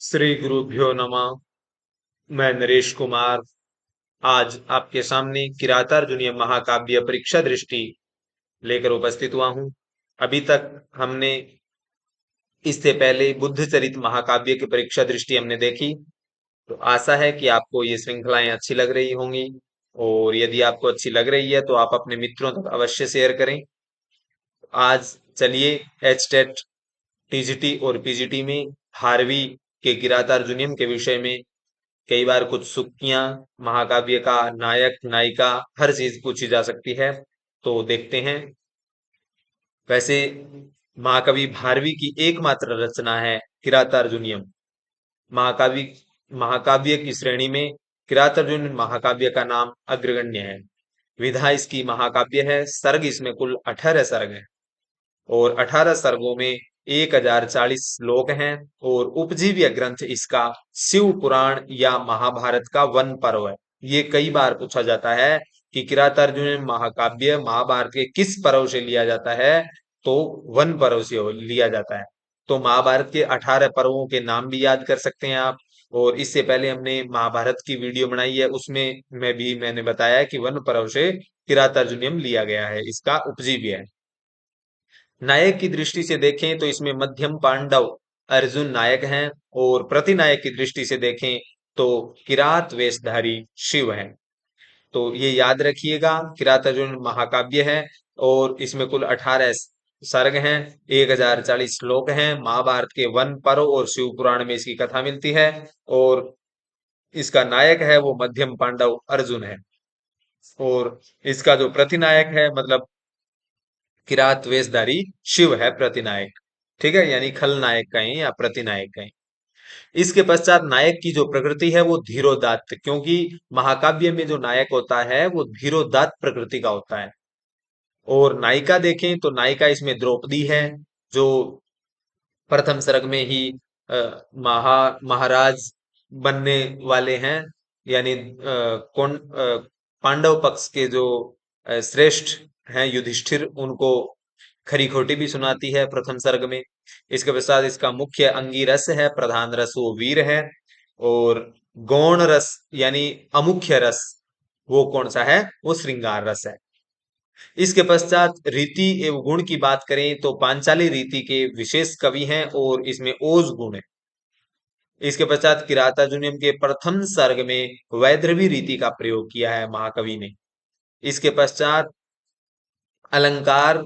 श्री गुरुभ्यो नमः। मैं नरेश कुमार आज आपके सामने किरातार्जुनीय महाकाव्य परीक्षा दृष्टि लेकर उपस्थित हुआ हूँ। अभी तक हमने इससे पहले बुद्ध चरित महाकाव्य की परीक्षा दृष्टि हमने देखी। तो आशा है कि आपको ये श्रृंखलाएं अच्छी लग रही होंगी, और यदि आपको अच्छी लग रही है तो आप अपने मित्रों तक अवश्य शेयर करें। आज चलिए एच टेट, टीजीटी और पीजीटी में भारवी के किरातार्जुनीयम के विषय में कई बार कुछ सुक्तियां, महाकाव्य का नायक नायिका, हर चीज पूछी जा सकती है। तो देखते हैं। वैसे महाकवि भारवी की एकमात्र रचना है किरातार्जुनीयम। महाकाव्य महाकाव्य की श्रेणी में किरातार्जुनीय महाकाव्य का नाम अग्रगण्य है। विधा इसकी महाकाव्य है। सर्ग इसमें कुल 18 सर्ग हैं, और 18 सर्गों में 1040 श्लोक हैं। और उपजीव्य ग्रंथ इसका शिव पुराण या महाभारत का वन पर्व है। ये कई बार पूछा जाता है कि किरातार्जुनीय महाकाव्य महाभारत के किस पर्व से लिया जाता है, तो वन पर्व से लिया जाता है। तो महाभारत के 18 पर्वों के नाम भी याद कर सकते हैं आप। और इससे पहले हमने महाभारत की वीडियो बनाई है, उसमें मैंने बताया कि वन पर्व से किरातार्जुनीयम लिया गया है, इसका उपजीव्य है। नायक की दृष्टि से देखें तो इसमें मध्यम पांडव अर्जुन नायक हैं, और प्रतिनायक की दृष्टि से देखें तो किरात वेशधारी शिव हैं। तो ये याद रखिएगा, किरात अर्जुन महाकाव्य है और इसमें कुल 18 सर्ग हैं, 1040 श्लोक हैं। महाभारत के वन पर्व और शिव पुराण में इसकी कथा मिलती है, और इसका नायक है वो मध्यम पांडव अर्जुन है। और इसका जो प्रतिनायक है, मतलब किरात वेशधारी शिव है प्रतिनायक। ठीक है, यानी खलनायक कहें या प्रतिनायक कहें। इसके पश्चात नायक की जो प्रकृति है वो धीरोदात्त, क्योंकि महाकाव्य में जो नायक होता है वो धीरोदात्त प्रकृति का होता है। और नायिका देखें तो नायिका इसमें द्रौपदी है, जो प्रथम सर्ग में ही महाराज बनने वाले हैं। यानी कौन, पांडव पक्ष के जो श्रेष्ठ हैं युधिष्ठिर, उनको खरी खोटी भी सुनाती है प्रथम सर्ग में। इसके पश्चात इसका मुख्य अंगी रस है, प्रधान रस वो वीर है। और गौण रस यानी अमुख्य रस वो कौन सा है, वो श्रृंगार रस है। इसके पश्चात रीति एवं गुण की बात करें तो पांचाली रीति के विशेष कवि हैं, और इसमें ओज गुण है। इसके पश्चात किरातार्जुनीयम के प्रथम सर्ग में वैदर्भी रीति का प्रयोग किया है महाकवि ने। इसके पश्चात अलंकार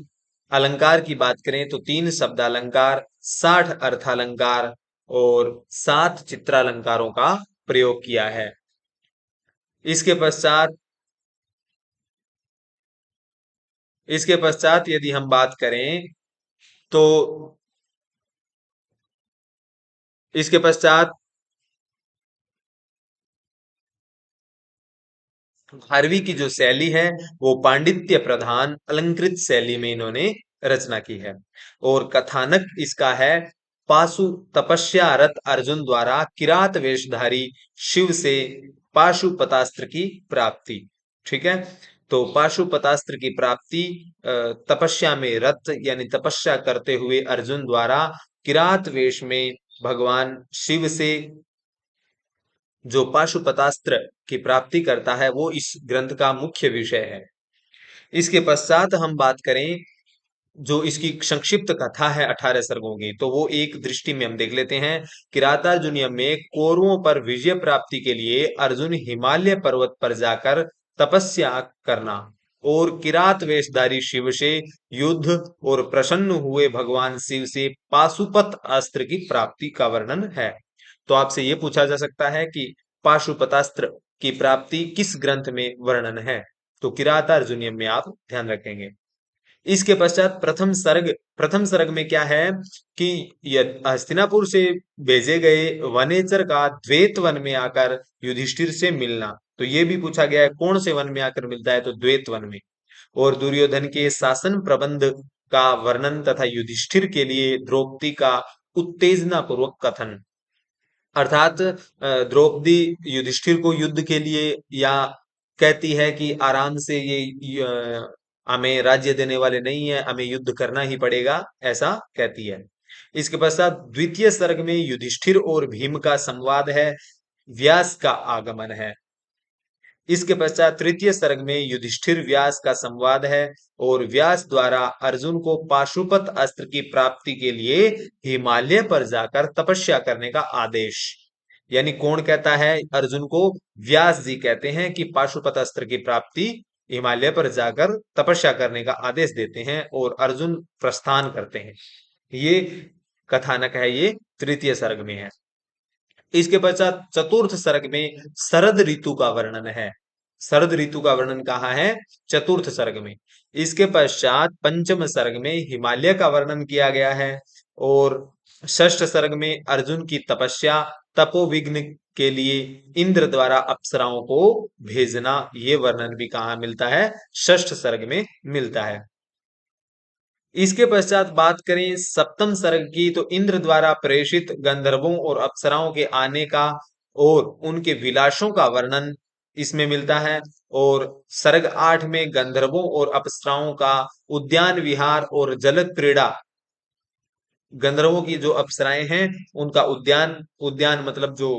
अलंकार की बात करें तो 3 शब्द अलंकार, 60 अर्थालंकार और 7 चित्रालंकारों का प्रयोग किया है। इसके पश्चात इसके पश्चात यदि हम बात करें तो इसके पश्चात भारवी की जो शैली है वो पांडित्य प्रधान अलंकृत शैली में इन्होंने रचना की है। और कथानक इसका है, पाशु तपस्यारत अर्जुन द्वारा किरात वेशधारी शिव से पाशुपतास्त्र की प्राप्ति। ठीक है, तो पाशुपतास्त्र की प्राप्ति तपस्या में रत यानी तपस्या करते हुए अर्जुन द्वारा किरात वेश में भगवान शिव से जो पाशुपतास्त्र की प्राप्ति करता है, वो इस ग्रंथ का मुख्य विषय है। इसके पश्चात हम बात करें, जो इसकी संक्षिप्त कथा है 18 सर्गों की, तो वो एक दृष्टि में हम देख लेते हैं। किरातार्जुनीयम में कौरवों पर विजय प्राप्ति के लिए अर्जुन हिमालय पर्वत पर जाकर तपस्या करना और किरात वेशधारी शिव से युद्ध और प्रसन्न हुए भगवान शिव से पाशुपत अस्त्र की प्राप्ति का वर्णन है। तो आपसे ये पूछा जा सकता है कि पाशुपतास्त्र की प्राप्ति किस ग्रंथ में वर्णन है, तो किरातार्जुनीयम में आप ध्यान रखेंगे। इसके पश्चात प्रथम सर्ग में क्या है कि हस्तिनापुर से भेजे गए वनेचर का द्वैत वन में आकर युधिष्ठिर से मिलना। तो ये भी पूछा गया है कौन से वन में आकर मिलता है, तो द्वैत वन में। और दुर्योधन के शासन प्रबंध का वर्णन तथा युधिष्ठिर के लिए द्रौपदी का उत्तेजना पूर्वक कथन। अर्थात द्रौपदी युधिष्ठिर को युद्ध के लिए या कहती है कि आराम से हमें राज्य देने वाले नहीं है, हमें युद्ध करना ही पड़ेगा, ऐसा कहती है। इसके पश्चात द्वितीय सर्ग में युधिष्ठिर और भीम का संवाद है, व्यास का आगमन है। इसके पश्चात तृतीय सर्ग में युधिष्ठिर व्यास का संवाद है और व्यास द्वारा अर्जुन को पाशुपत अस्त्र की प्राप्ति के लिए हिमालय पर जाकर तपस्या करने का आदेश। यानी कौन कहता है अर्जुन को? व्यास जी कहते हैं कि पाशुपत अस्त्र की प्राप्ति हिमालय पर जाकर तपस्या करने का आदेश देते हैं और अर्जुन प्रस्थान करते हैं। ये कथानक है, ये तृतीय सर्ग में है। इसके पश्चात चतुर्थ सर्ग में शरद ऋतु का वर्णन है। शरद ऋतु का वर्णन कहाँ है? चतुर्थ सर्ग में। इसके पश्चात पंचम सर्ग में हिमालय का वर्णन किया गया है और षष्ठ सर्ग में अर्जुन की तपस्या, तपोविघ्न के लिए इंद्र द्वारा अप्सराओं को भेजना, ये वर्णन भी कहाँ मिलता है? षष्ठ सर्ग में मिलता है। इसके पश्चात बात करें सप्तम सर्ग की, तो इंद्र द्वारा प्रेषित गंधर्वों और अप्सराओं के आने का और उनके विलासों का वर्णन इसमें मिलता है। और सर्ग 8 में गंधर्वों और अप्सराओं का उद्यान विहार और जल क्रीड़ा, गंधर्वों की जो अप्सराएं हैं उनका उद्यान, उद्यान मतलब जो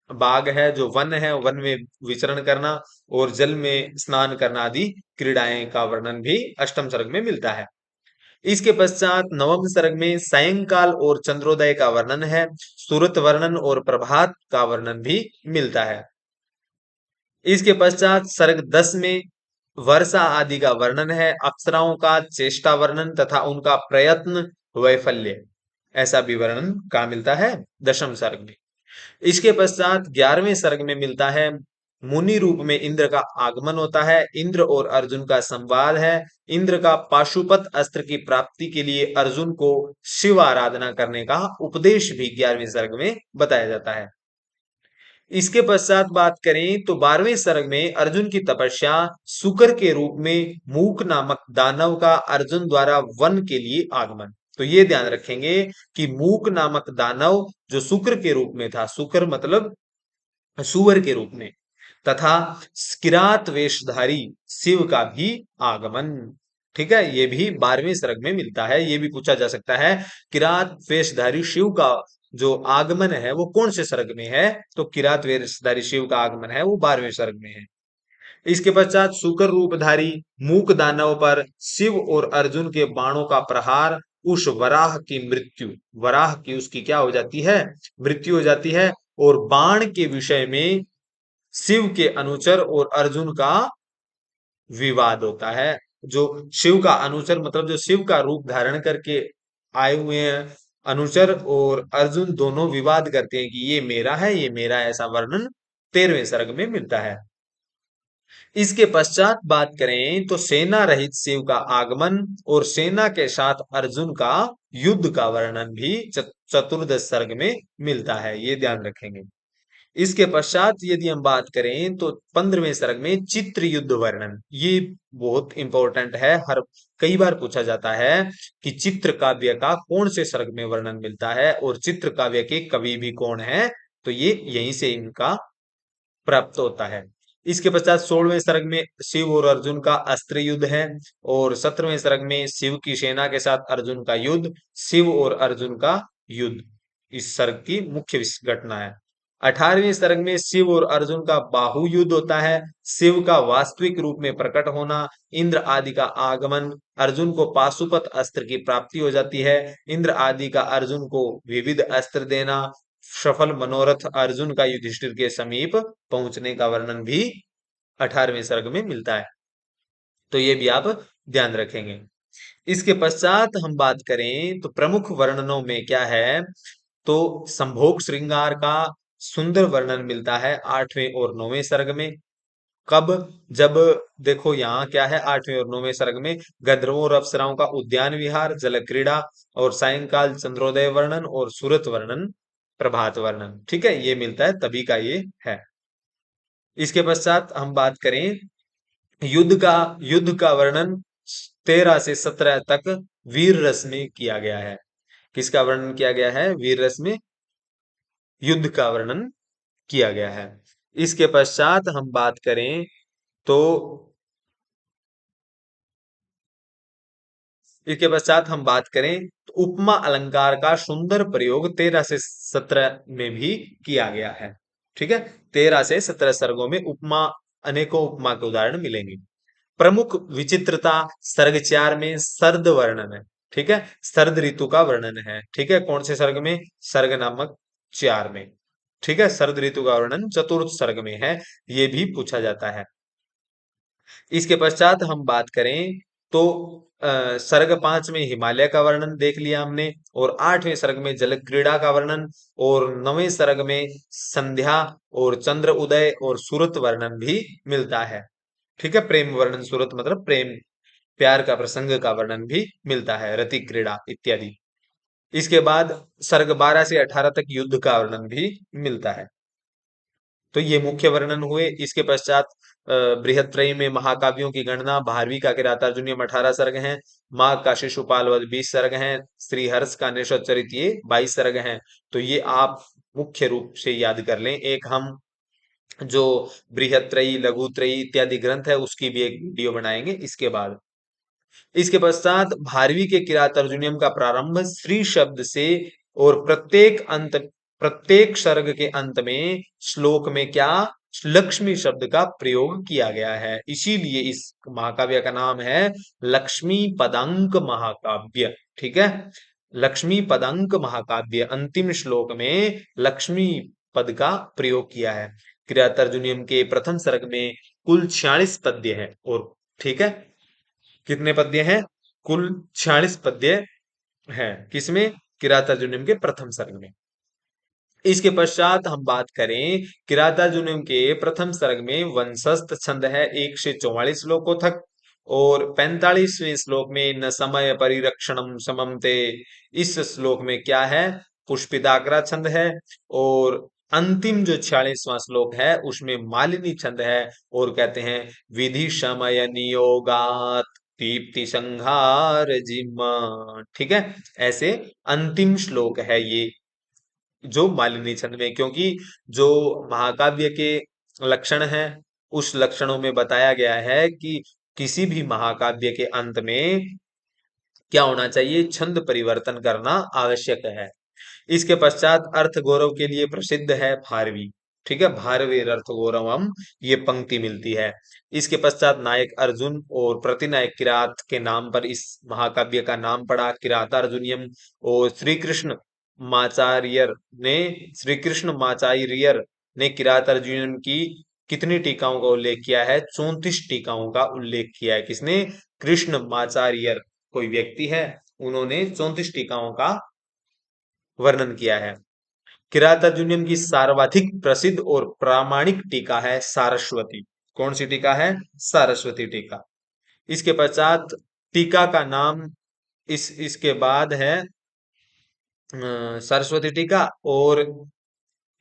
बाग है, जो वन है, वन में विचरण करना और जल में स्नान करना आदि क्रीड़ाएं का वर्णन भी अष्टम सर्ग में मिलता है। इसके पश्चात नवम सर्ग में सायंकाल और चंद्रोदय का वर्णन है, सूरत वर्णन और प्रभात का वर्णन भी मिलता है। इसके पश्चात सर्ग 10 में वर्षा आदि का वर्णन है, अप्सराओं का चेष्टा वर्णन तथा उनका प्रयत्न वैफल्य, ऐसा भी वर्णन का मिलता है दशम सर्ग में। इसके पश्चात 11वें सर्ग में मिलता है मुनि रूप में इंद्र का आगमन होता है, इंद्र और अर्जुन का संवाद है, इंद्र का पाशुपत अस्त्र की प्राप्ति के लिए अर्जुन को शिव आराधना करने का उपदेश भी 11वें सर्ग में बताया जाता है। इसके पश्चात बात करें तो 12वें सर्ग में अर्जुन की तपस्या, शुकर के रूप में मूक नामक दानव का अर्जुन द्वारा वन के लिए आगमन। तो ये ध्यान रखेंगे कि मूक नामक दानव जो शुक्र के रूप में था, शुक्र मतलब सुअर के रूप में, तथा किरात वेशधारी शिव का भी आगमन। ठीक है, ये भी 12वें सर्ग में मिलता है। ये भी पूछा जा सकता है किरात वेशधारी शिव का जो आगमन है वो कौन से सर्ग में है? तो किरात वेशधारी शिव का आगमन है वो 12वें सर्ग में है। इसके पश्चात शुक्र रूपधारी मूक दानव पर शिव और अर्जुन के बाणों का प्रहार, उस वराह की मृत्यु, वराह की उसकी क्या हो जाती है? मृत्यु हो जाती है। और बाण के विषय में शिव के अनुचर और अर्जुन का विवाद होता है। जो शिव का अनुचर मतलब जो शिव का रूप धारण करके आए हुए हैं अनुचर और अर्जुन दोनों विवाद करते हैं कि ये मेरा है, ये मेरा है, ऐसा वर्णन 13वें सर्ग में मिलता है। इसके पश्चात बात करें तो सेना रहित शिव का आगमन और सेना के साथ अर्जुन का युद्ध का वर्णन भी चतुर्दश सर्ग में मिलता है, ये ध्यान रखेंगे। इसके पश्चात यदि हम बात करें तो 15वें सर्ग में चित्र युद्ध वर्णन, ये बहुत इंपॉर्टेंट है, हर कई बार पूछा जाता है कि चित्र काव्य का कौन से सर्ग में वर्णन मिलता है और चित्र काव्य के कवि भी कौन है? तो ये यहीं से इनका प्राप्त होता है। इसके पश्चात 16वें सर्ग में शिव और अर्जुन का अस्त्र युद्ध है और 17वें सर्ग में शिव की सेना के साथ अर्जुन का युद्ध, शिव और अर्जुन का युद्ध इस सर्ग की मुख्य घटना है। 18वें सर्ग में शिव और अर्जुन का बाहु युद्ध होता है, शिव का वास्तविक रूप में प्रकट होना, इंद्र आदि का आगमन, अर्जुन को पाशुपत अस्त्र की प्राप्ति हो जाती है, इंद्र आदि का अर्जुन को विविध अस्त्र देना, सफल मनोरथ अर्जुन का युधिष्ठिर के समीप पहुंचने का वर्णन भी 18वें सर्ग में मिलता है। तो ये भी आप ध्यान रखेंगे। इसके पश्चात हम बात करें तो प्रमुख वर्णनों में क्या है? तो संभोग श्रृंगार का सुंदर वर्णन मिलता है 8वें और 9वें सर्ग में। कब? जब देखो यहाँ क्या है 8वें और 9वें सर्ग में गंधर्वों और अप्सराओं का उद्यान विहार, जल क्रीड़ा और सायंकाल चंद्रोदय वर्णन और सूरत वर्णन, प्रभात वर्णन। ठीक है, ये मिलता है तभी का ये है। इसके पश्चात हम बात करें युद्ध का वर्णन 13 से 17 तक वीर रस में किया गया है। किसका वर्णन किया गया है? वीर रस में युद्ध का वर्णन किया गया है। इसके पश्चात हम बात करें तो इसके पश्चात हम बात करें तो उपमा अलंकार का सुंदर प्रयोग 13 से 17 में भी किया गया है। ठीक है, 13 से 17 सर्गों में उपमा, अनेकों उपमा के उदाहरण मिलेंगे। प्रमुख विचित्रता सर्ग 4 में सर्द वर्णन है। ठीक है, सर्द ऋतु का वर्णन है। ठीक है, कौन से सर्ग में? सर्ग नामक 4 में। ठीक है, सर्द ऋतु का वर्णन चतुर्थ सर्ग में है, ये भी पूछा जाता है। इसके पश्चात हम बात करें तो सर्ग 5 में हिमालय का वर्णन देख लिया हमने, और 8वें सर्ग में जल क्रीड़ा का वर्णन, और 9वें सर्ग में संध्या और चंद्र उदय और सूरत वर्णन भी मिलता है। ठीक है, प्रेम वर्णन, सूरत मतलब प्रेम, प्यार का प्रसंग का वर्णन भी मिलता है, रति क्रीड़ा इत्यादि। इसके बाद सर्ग 12 से 18 तक युद्ध का वर्णन भी मिलता है। तो ये मुख्य वर्णन हुए। इसके पश्चात बृहत्त्रयी में महाकाव्यों की गणना, भारवी का किरातार्जुनीयम 18 सर्ग हैं, माघ का शिशुपाल वध 20 सर्ग हैं, श्रीहर्ष का निषद ये 22 सर्ग हैं। तो ये आप मुख्य रूप से याद कर लें। एक हम जो बृहत्त्रयी, लघुत्रयी इत्यादि ग्रंथ है उसकी भी एक वीडियो बनाएंगे इसके बाद। इसके पश्चात भारवी के किरात अर्जुनियम का प्रारंभ श्री शब्द से, और प्रत्येक सर्ग के अंत में श्लोक में क्या? लक्ष्मी शब्द का प्रयोग किया गया है, इसीलिए इस महाकाव्य का नाम है लक्ष्मी पदांक महाकाव्य। ठीक है, लक्ष्मी पदांक महाकाव्य, अंतिम श्लोक में लक्ष्मी पद का प्रयोग किया है। किरात अर्जुनियम के प्रथम सर्ग में कुल 46 पद्य है, और ठीक है, कितने पद्य हैं? कुल 46 पद्य हैं। किसमें? किरातार्जुनीयम के प्रथम सर्ग में। इसके पश्चात हम बात करें किरातार्जुनीयम के प्रथम सर्ग में वंशस्थ छंद है 1 से 44 श्लोकों तक, और 45वें श्लोक में न समय परिरक्षणम समम ते, इस श्लोक में क्या है? पुष्पिताग्रा छंद है। और अंतिम जो 46वां श्लोक है उसमें मालिनी छंद है, और कहते हैं विधि समय नियोगात दीप्ति संहार जिम्मा। ठीक है, ऐसे अंतिम श्लोक है ये जो मालिनी छंद में, क्योंकि जो महाकाव्य के लक्षण हैं उस लक्षणों में बताया गया है कि किसी भी महाकाव्य के अंत में क्या होना चाहिए? छंद परिवर्तन करना आवश्यक है। इसके पश्चात अर्थ गौरव के लिए प्रसिद्ध है भारवी। ठीक है, भारवी अर्थ गौरवम, ये पंक्ति मिलती है। इसके पश्चात नायक अर्जुन और प्रतिनायक किरात के नाम पर इस महाकाव्य का नाम पड़ा किरातार्जुनियम। और ने श्री कृष्ण माचार्यर ने किरातार्जुनियम की कितनी टीकाओं का उल्लेख किया है? 34 टीकाओं का उल्लेख किया है। किसने? कृष्ण माचार्यर, कोई व्यक्ति है, उन्होंने 34 टीकाओं का वर्णन किया है। किरातार्जुनियम की सर्वाधिक प्रसिद्ध और प्रामाणिक टीका है सारस्वती। कौन सी टीका है? सारस्वती टीका। इसके पश्चात टीका का नाम इसके बाद है सरस्वती टीका, और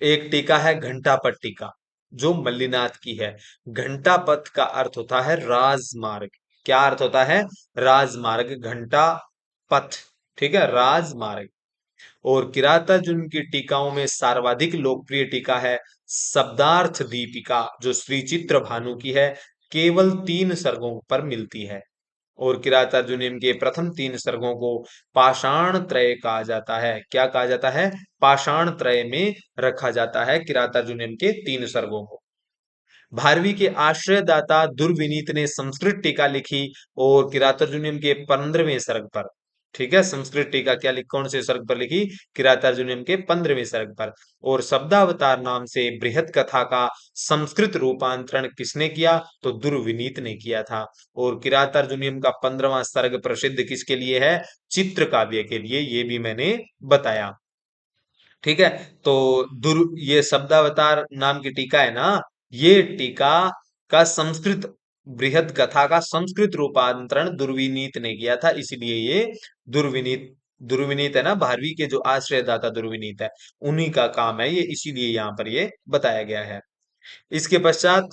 एक टीका है घंटापथ टीका जो मल्लिनाथ की है। घंटापथ का अर्थ होता है राजमार्ग। क्या अर्थ होता है? राजमार्ग, घंटा पथ। ठीक है, राजमार्ग। और किरातार्जुन की टीकाओं में सर्वाधिक लोकप्रिय टीका है शब्दार्थ दीपिका, जो श्री चित्र भानु की है, केवल 3 सर्गों पर मिलती है। और किरातार्जुनीयम के प्रथम 3 सर्गों को पाषाण त्रय कहा जाता है। क्या कहा जाता है? पाषाण त्रय में रखा जाता है किरातार्जुनीयम के 3 सर्गों को। भारवी के आश्रयदाता दुर्विनीत ने संस्कृत टीका लिखी, और किरातार्जुनीयम के 15वें सर्ग पर। ठीक है, संस्कृत टीका क्या लिखी? कौन से सर्ग पर लिखी? किरातार्जुनीयम के 15वें सर्ग पर। और शब्दावतार नाम से बृहत कथा का संस्कृत रूपांतरण किसने किया? तो दुर्विनीत ने किया था। और किरातार्जुनीयम का 15वां सर्ग प्रसिद्ध किसके लिए है? चित्र काव्य के लिए, ये भी मैंने बताया। ठीक है, तो ये शब्दावतार नाम की टीका है ना, ये टीका का संस्कृत बृहद कथा का संस्कृत रूपांतरण दुर्विनीत ने किया था, इसलिए ये दुर्विनीत दुर्विनीत है ना, भारवी के जो आश्रयदाता दुर्विनीत है, उन्हीं का काम है ये, इसीलिए यहाँ पर ये बताया गया है। इसके पश्चात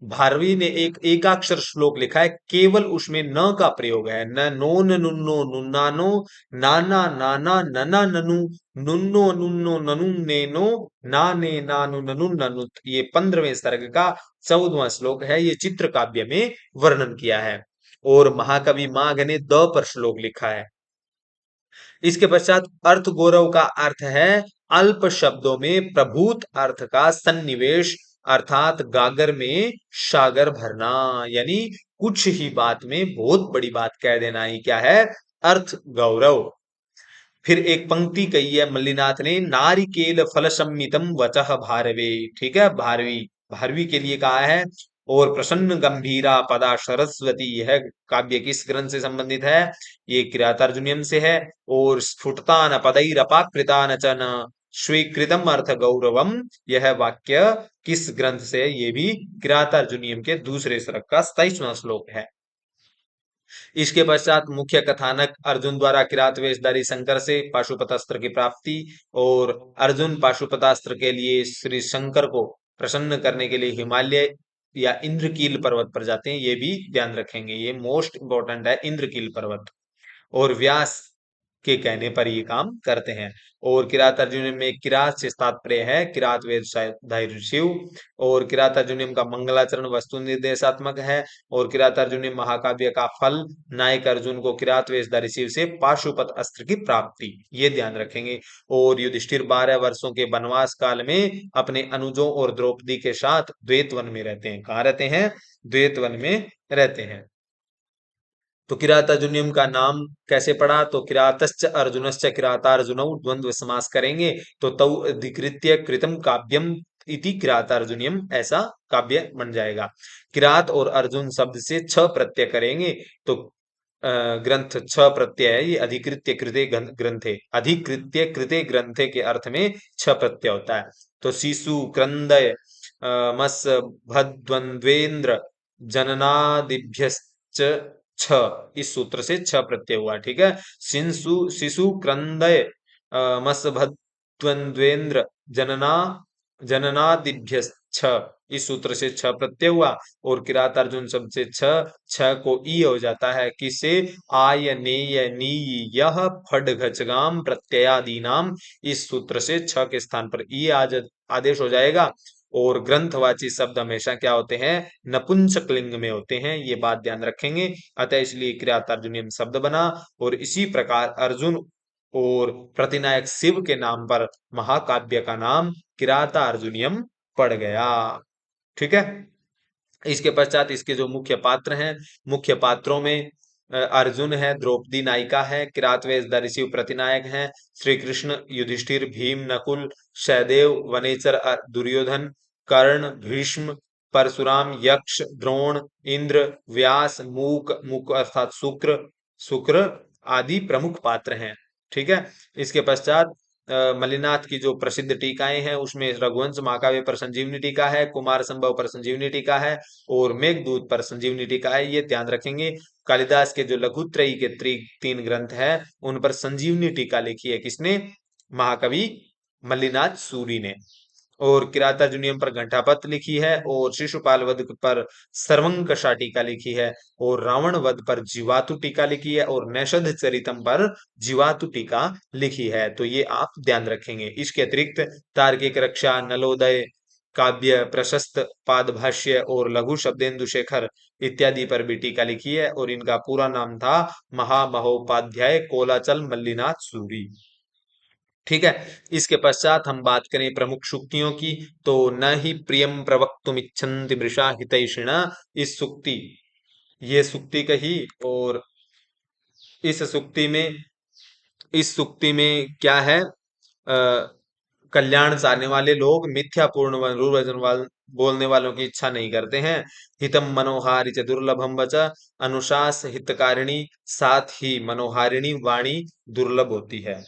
भारवी ने एक एकाक्षर श्लोक लिखा है, केवल उसमें न का प्रयोग है। न नोन नुन्नो नुन्नानो, नाना नाना नना ननु, नुन्नो नुन्नो ननु नेनो, नाने नानु ननु ननुत। ये 15वें सर्ग का 14वां श्लोक है, ये चित्र काव्य में वर्णन किया है। और महाकवि माघ ने द पर श्लोक लिखा है। इसके पश्चात अर्थ गौरव का अर्थ है अल्प शब्दों में प्रभूत अर्थ का सन्निवेश, अर्थात गागर में सागर भरना, यानी कुछ ही बात में बहुत बड़ी बात कह देना ही क्या है, अर्थ गौरव। फिर एक पंक्ति कही है मल्लिनाथ ने, नारिकेल फल सम्मितम वचः भारवे, ठीक है, भारवी, भारवी के लिए कहा है। और प्रसन्न गंभीरा पदा सरस्वती, यह काव्य किस ग्रंथ से संबंधित है, ये किरातार्जुनीयम से है। और स्फुटतान पदैरपाकृतान च न स्वीकृतम अर्थ गौरवम, यह वाक्य किस ग्रंथ से है, ये भी किरातार्जुनीयम के दूसरे सर्ग का 27वां श्लोक है। इसके पश्चात मुख्य कथानक अर्जुन द्वारा किरात वेशधारी शंकर से पाशुपतास्त्र की प्राप्ति, और अर्जुन पाशुपतास्त्र के लिए श्री शंकर को प्रसन्न करने के लिए हिमालय या इंद्रकील पर्वत पर जाते हैं, ये भी ध्यान रखेंगे, ये मोस्ट इंपॉर्टेंट है, इंद्रकील पर्वत। और व्यास के कहने पर ये काम करते हैं। और किरात अर्जुनियम में किरात से तात्पर्य है किरात वेद धारी शिव। और किरात अर्जुनियम का मंगलाचरण वस्तु निर्देशात्मक है। और किरात अर्जुनियम महाकाव्य का फल नायक अर्जुन को किरात वेशधारी शिव से पाशुपत अस्त्र की प्राप्ति, ये ध्यान रखेंगे। और युधिष्ठिर 12 वर्षों के वनवास काल में अपने अनुजों और द्रौपदी के साथ द्वैतवन में रहते हैं। कहाँ रहते हैं, द्वैतवन में रहते हैं। तो किरातार्जुनियम का नाम कैसे पड़ा, तो किरातश्च अर्जुनश्च किरातार्जुनौ द्वंद्व समास करेंगे तो तौ अधिकृत्य कृतम काव्यम इति किरातार्जुनियम, ऐसा काव्य बन जाएगा। किरात और अर्जुन शब्द से छ प्रत्यय करेंगे तो ग्रंथ छ प्रत्यय है, ये अधिकृत्य कृते ग्रंथे, अधिकृत्य कृते ग्रंथे के अर्थ में छ प्रत्यय होता है। तो शिशु क्रंदय मस भद्वंद्वेन्द्र जननादिभ्यश्च छ, इस सूत्र से छ प्रत्यय हुआ, ठीक है। शिशु शिशु क्रंदय मसभद्वंद्वेन्द्र जनना जननादिभ्य छ, इस सूत्र से छ प्रत्यय हुआ। और किरातार्जुन शब्द से छ, छ को ई हो जाता है, किसे, आय नेय नी यह फड घचगाम प्रत्ययादि नाम, इस सूत्र से छ के स्थान पर ई आदेश हो जाएगा। और ग्रंथवाची शब्द हमेशा क्या होते हैं, नपुंसक लिंग में होते हैं, ये बात ध्यान रखेंगे। अतः इसलिए किरातार्जुनियम शब्द बना। और इसी प्रकार अर्जुन और प्रतिनायक शिव के नाम पर महाकाव्य का नाम किरातार्जुनियम पड़ गया, ठीक है। इसके पश्चात इसके जो मुख्य पात्र हैं, मुख्य पात्रों में अर्जुन है, द्रौपदी नायिका है, किरातवेशधारी शिव प्रतिनायक हैं, श्री कृष्ण, युधिष्ठिर, भीम, नकुल, सहदेव, वनेचर, दुर्योधन, कर्ण, भीष्म, परशुराम, यक्ष, द्रोण, इंद्र, व्यास, मूक, मूक अर्थात शुक्र, शुक्र आदि प्रमुख पात्र हैं, ठीक है। इसके पश्चात मल्लिनाथ की जो प्रसिद्ध टीकाएं हैं उसमें रघुवंश महाकाव्य पर संजीवनी टीका है, कुमार संभव पर संजीवनी टीका है, और मेघदूत पर संजीवनी टीका है, ये ध्यान रखेंगे। कालिदास के जो लघुत्रयी के 3 ग्रंथ हैं उन पर संजीवनी टीका लिखी है, किसने, महाकवि मल्लिनाथ सूरी ने। और किरातार्जुनियम पर घंटापत लिखी है, और शिशुपाल वध पर सर्वंकषा टीका लिखी है, और रावण वध पर जीवातु टीका लिखी है, और नैषध चरितम पर जीवातु टीका लिखी है, तो ये आप ध्यान रखेंगे। इसके अतिरिक्त तार्किक रक्षा, नलोदय काव्य, प्रशस्त पादभाष्य और लघु शब्देन्दु शेखर इत्यादि पर भी टीका लिखी है, और इनका पूरा नाम था महामहोपाध्याय कोलाचल मल्लिनाथ सूरी, ठीक है। इसके पश्चात हम बात करें प्रमुख सूक्तियों की, तो न ही प्रियम प्रवक्तुम इच्छन्ति मृषा हितैषिणा, इस सूक्ति, ये सूक्ति कही। और इस सूक्ति में, इस सूक्ति में क्या है, कल्याण चाहने वाले लोग मिथ्यापूर्ण वचन बोलने वालों की इच्छा नहीं करते हैं। हितम मनोहारी च दुर्लभम वच, अनुशास हितकारिणी, साथ ही मनोहारिणी वाणी दुर्लभ होती है।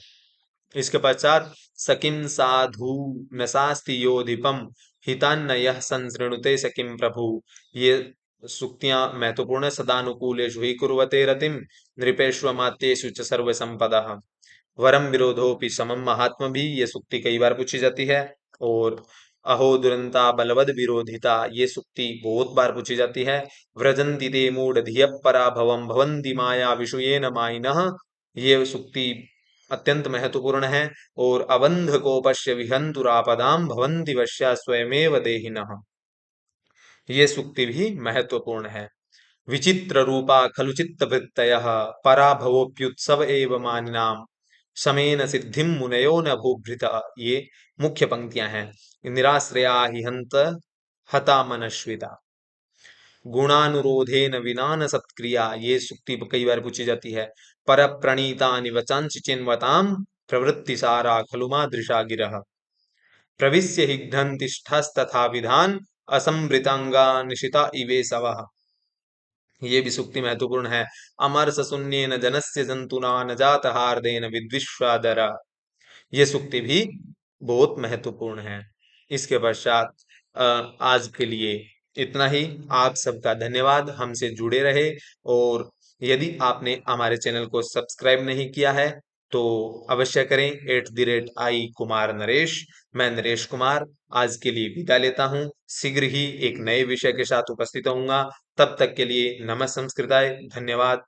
इसके पश्चात सकिम साधु न शास्ति योधिपम, हितान्न यह संसृणुते सकिम प्रभु, ये सूक्तियां महत्वपूर्ण है। सदानुकूलेषु हि कुर्वते रतिम, नृपेष्वमात्येषु च सर्व संपदा, वरम विरोधोपि समम महात्म भी, ये सूक्ति कई बार पूछी जाती है। और अहो दुरंता बलवद विरोधिता, ये सूक्ति बहुत बार पूछी जाती है। व्रजंति ते मूढ़ धिय पराभवम भवन्ति माया विषुयेन माइनः, ये सूक्ति अत्यंत महत्वपूर्ण है। और अबंध को पश्य विहंतुरापदाम भवन्ति वश्या स्वयमेव देहिनः, ये सूक्ति भी महत्वपूर्ण है। विचित्र रूपा खलु चित्तवृत्तयः पराभवोऽप्युत्सव एव मानिनाम् समेन सिद्धिं मुनयो न भूभृत। ये मुख्य पंक्तियां हैं। निराश्रया हि हंत हता मनश्विता गुणानुरोधेन विना न सत्क्रिया। ये सुक्ति कई बार पूछी जाती है। पर प्रणीता वचांसि चिन्वताम प्रवृत्ति सारा खलु मादृशा गिरः प्रविश्य हिग्धन्तिष्ठस्तथा विधान असंवृतांगा निशिता इवे सवः। ये भी सूक्ति महत्वपूर्ण है। अमर सशून्येन जनस्य जंतुना न जात हार्देन विद्विश्वादर। ये सूक्ति भी बहुत महत्वपूर्ण है। इसके पश्चात आज के लिए इतना ही। आप सबका धन्यवाद हमसे जुड़े रहे। और यदि आपने हमारे चैनल को सब्सक्राइब नहीं किया है तो अवश्य करें। @I कुमार नरेश। मैं नरेश कुमार आज के लिए विदा लेता हूं। शीघ्र ही एक नए विषय के साथ उपस्थित होऊंगा। तब तक के लिए नमः संस्कृताय। धन्यवाद।